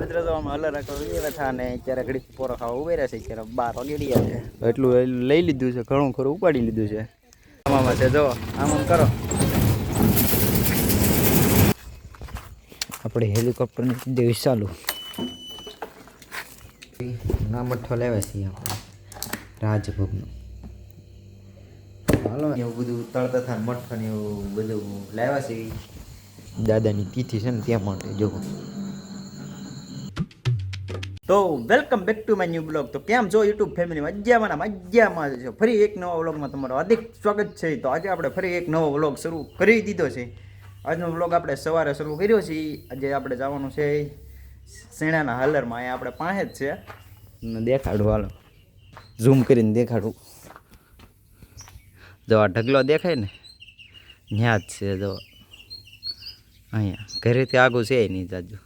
મિત્રો તો આમ હલર બેઠા અને અત્યારે ઘડીક પોરો ખાવા ઉભી રહેશે. અત્યારે 12 વાગી રહ્યા છે. એટલું લઈ લીધું છે, ઘણું ખરું ઉપાડી લીધું છે. આમાં છે જો આમ કરો આપણે હેલિકોપ્ટરની દેવી ચાલુ ના મઠ્ઠો લેવા છીએ આપણે રાજભોગનો. હાલો એવું બધું તળતા થાય મઠ્ઠો ને એવું બધું લાવ્યા છે દાદાની તિથિ છે ને ત્યાં માટે જો. તો welcome back to my new blog. તો કેમ છો યુટ્યુબ ફેમિલી? મજામાં છો? ફરી એક નવા વ્લોગમાં તમારું હાર્દિક સ્વાગત છે. તો આજે આપણે ફરી એક નવો વ્લોગ શરૂ કરી દીધો છે. આજનો વ્લોગ આપણે સવારે શરૂ કર્યો છે. આજે આપણે જવાનું છે શેણાના હાલરમાં. અહીંયા આપણે પાસે જ છે. દેખાડું હાલો, ઝૂમ કરીને દેખાડું. જો આ ઢગલો દેખાય ને ત્યાં જ છે. જો અહીંયા ઘરેથી આગું છે નહીં જાજુ.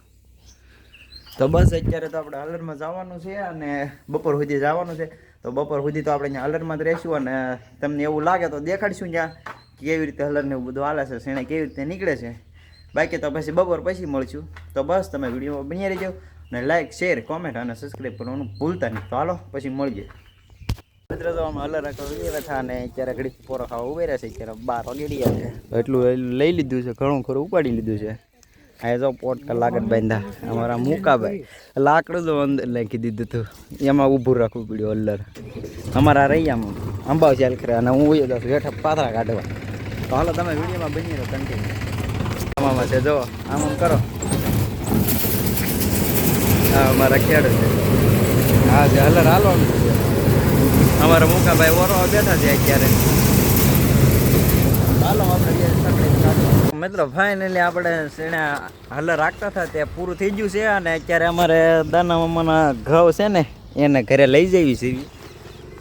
તો બસ અત્યારે તો આપણે હાલરમાં જવાનું છે અને બપોર સુધી જવાનું છે. તો બપોર સુધી તો આપણે ત્યાં હાલરમાં જ રહીશું અને તમને એવું લાગે તો દેખાડીશું ત્યાં કેવી રીતે હલરને એવું બધું હાલે છે, શેણે કેવી રીતે નીકળે છે. બાકી તો પછી બપોર પછી મળશું. તો બસ તમે વિડીયોમાં બની રહેજો અને લાઇક, શેર, કોમેન્ટ અને સબસ્ક્રાઈબ કરવાનું ભૂલતા નહીં. તો હાલો પછી મળીએ. મિત્રો તો અમે હલર બેઠા અને અત્યારે ઘડીક પોરો ખાવા ઉભી રહેશે. અત્યારે 12 વાગી રહ્યા છે. એટલું લઈ લીધું છે, ઘણું ખરું ઉપાડી લીધું છે. આ જો પોટ કલાક બાંધા અમારા મુકાભાઈ લાકડું તો અંદર નાખી દીધું હતું, એમાં ઊભું રાખવું પડ્યું હલર. અમારા રૈયામાં અંબાવ ચાલ કરે અને હું હેઠા પાથરા કાઢવા. તો હાલો તમે વિડીયોમાં બની રહો કન્ટિન્યુ. આમાં છે જો આમ કરો. હા અમારા ખેડૂત છે. હા જે હલર હાલવાનું છે. અમારા મુકાભાઈ ઓરો બેઠા છે અત્યારે. હાલો આપણે મિત્રો ફાઇનલી આપણે શેણા હલર રાખતા હતા તે પૂરું થઈ ગયું છે અને અત્યારે અમારે દાના મામાના ઘઉં છે ને એને ઘરે લઈ જવી છે.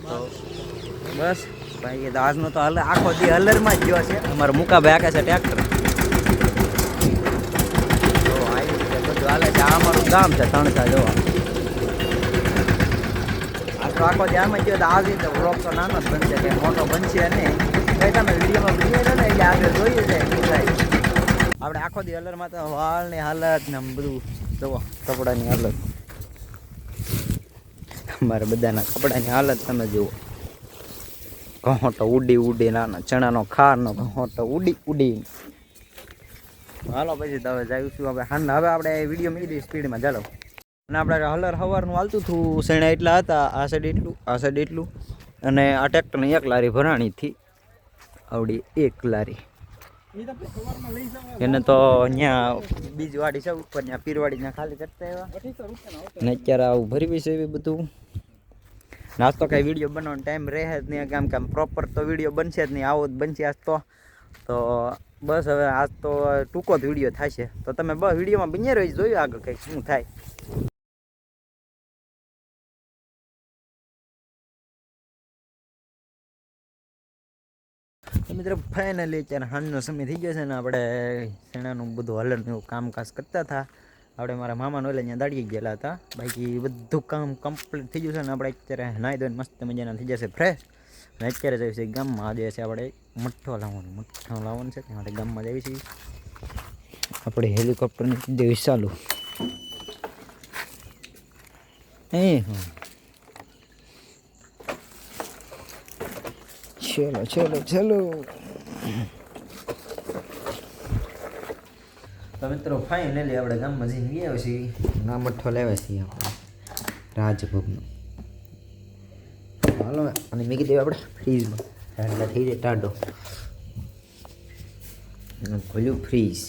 તો બસ ભાઈ આજનો તો હલર આખો દી હલરમાં જ ગયો છે. અમારે મુકાભાઈ આખે છે ટ્રેક્ટર. તો આવી રીતે બધું હાલે છે. આ અમારું ગામ છે તણસા જોવા. આ તો આખો દી આમાં ગયો તો આ રીતે વ્લોગ તો નાનો જ બનશે, કંઈ મોટો બનશે નહીં. કંઈ તમે વિડીયોમાં બની રહ્યો ને એટલે આગળ જોઈએ છે આપણે આખો દી હલરમાં તો વાળની હાલત ને આમ બધું જુઓ, કપડાની હાલત અમારે બધાના કપડાની હાલત તમે જુઓ. ઘહોટો ઉડી નાના ચણાનો ખારનો ઘહોટો ઉડી. હાલો પછી તો હવે જઈશું હવે હાંડા. હવે આપણે વિડીયો મીડી દઈએ સ્પીડમાં ચાલો. અને આપણે હલર સવારનું હાલતું હતું. શેણા એટલા હતા, આ સાઈડ એટલું, આ સાઈડ એટલું. અને આ ટ્રેક્ટરની એક લારી ભરાણીથી આવડી એક લારી એને તો ત્યાં બીજી વાડી છે ઉપર, ત્યાં પીરવાડી ત્યાં ખાલી કરતા આવ્યા ને અત્યારે આવું ભરવી છે. એવી બધું નાસ્તો કાંઈ વિડીયો બનાવવાનો ટાઈમ રહે જ નહીં. કામ પ્રોપર તો વિડીયો બનશે જ નહીં. આવો જ બનશે આજ તો બસ હવે આજ તો ટૂંકો જ વિડીયો થશે. તો તમે બસ વિડીયોમાં બન્યા રહી જોયું આગળ કંઈક શું થાય. મિત્રો ફાઇનલી અત્યારે સાંજનો સમય થઈ ગયો છે ને આપણે શેણાનું બધું હલરનું એવું કામકાજ કરતા હતા. આપણે મારા મામાનો એટલે અહીંયા દાડીએ ગયેલા હતા. બાકી બધું કામ કમ્પ્લીટ થઈ ગયું છે ને આપણે અત્યારે નાહી ધોઈને મસ્ત મજાના થઈ જશે ફ્રેશ. અને અત્યારે જઈએ છીએ ગામમાં. આજે છે આપણે મઠ્ઠો લાવવાનું છે, ત્યાં માટે ગામમાં જઈએ છીએ. આપણે હેલિકોપ્ટરની દેવી ચાલુ ચલો. તો મિત્રો ફાઇનલી આપણે ગામમાં જઈને ગયા છીએ. ના મઠ્ઠો લેવા છીએ આપણે રાજભોગનો. હાલો અને મૂકી દેવા આપણે ફ્રીજમાં એટલે થઈ જાય ટાઢો. ખોલ્યું ફ્રીજ,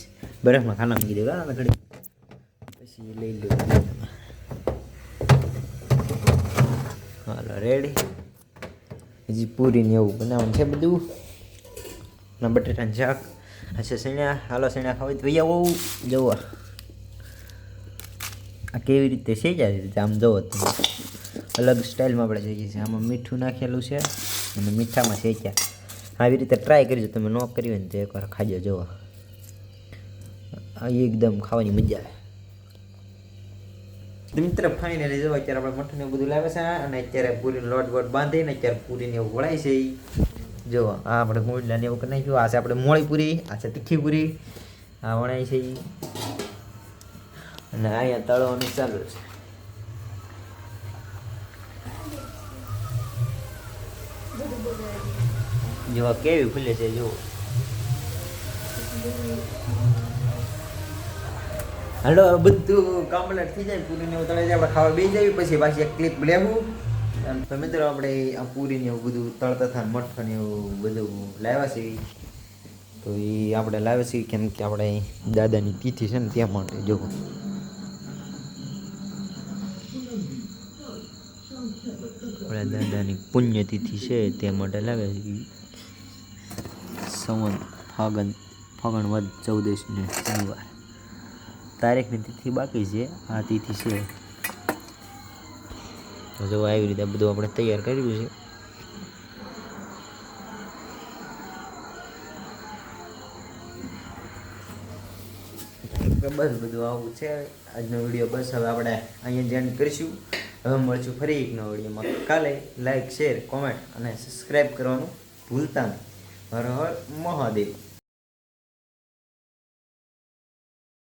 બરફમાં ખાના મૂકી દેવા ઘડી પછી લઈ લો. હાલો રેડી. હજી પૂરીને એવું બનાવવાનું છે બધું. અને બટેટાનું શાક હશે. શેણા હાલો શેણા ખાવી તો ભૈયા બહુ જવા આ કેવી રીતે શેક્યા છે આમ જવો તમે. અલગ સ્ટાઇલમાં આપણે જઈએ છીએ. આમાં મીઠું નાખેલું છે અને મીઠામાં શેક્યા. આવી રીતે ટ્રાય કરજો તમે. ન કરી હોય ને તો એકવાર ખાજો જુઓ. એકદમ ખાવાની મજા આવે. મિત્ર ફાઇનલી જો અત્યારે આપણે મઠ્ઠું બધું લાવે છે અને અત્યારે પૂરીનો લોટ બાંધીને અત્યારે પૂરીને એવું વળાય છે. જો આ આપણે મૂળલાને એવું કરી નાખ્યું. આ છે આપણે મોળી પૂરી, આ છે તીખી પૂરી, આ વણાય છે. અને અને અહીંયા તળવાનું ચાલુ છે. જો કેવી ફૂલે છે જુઓ. હાલો બધું કમ્પ્લીટ થઈ જાય પૂરીને એવું તળે જાય આપણે ખાવા બેસી જઈએ પછી પાછી એક ક્લિપ લેવું. તો મિત્રો આપણે આ પૂરીને એવું બધું તળતા થાય મઠન એવું બધું લાવ્યા છે. તો એ આપણે લાવ્યા છીએ કેમ કે આપણે દાદાની તિથિ છે ને ત્યાં માટે જો આપણા દાદાની પુણ્યતિથિ છે તે માટે લાવ્યા છીએ. સંવત ફાગણ વદ 14 ને શનિવાર તારીખની તિથિ બાકી છે. આ તિથિ છે તો જો આવી રીતે બધું આપણે તૈયાર કર્યું છે. બસ બધું આવું છે આજનો વિડીયો. બસ હવે આપણે અહીંયા જ એન્ડ કરીશું. હવે મળશું ફરી એક નવા વિડીયોમાં. કાલે લાઈક શેર કોમેન્ટ અને સબસ્ક્રાઈબ કરવાનું ભૂલતા નહીં. હર હર મહાદેવ.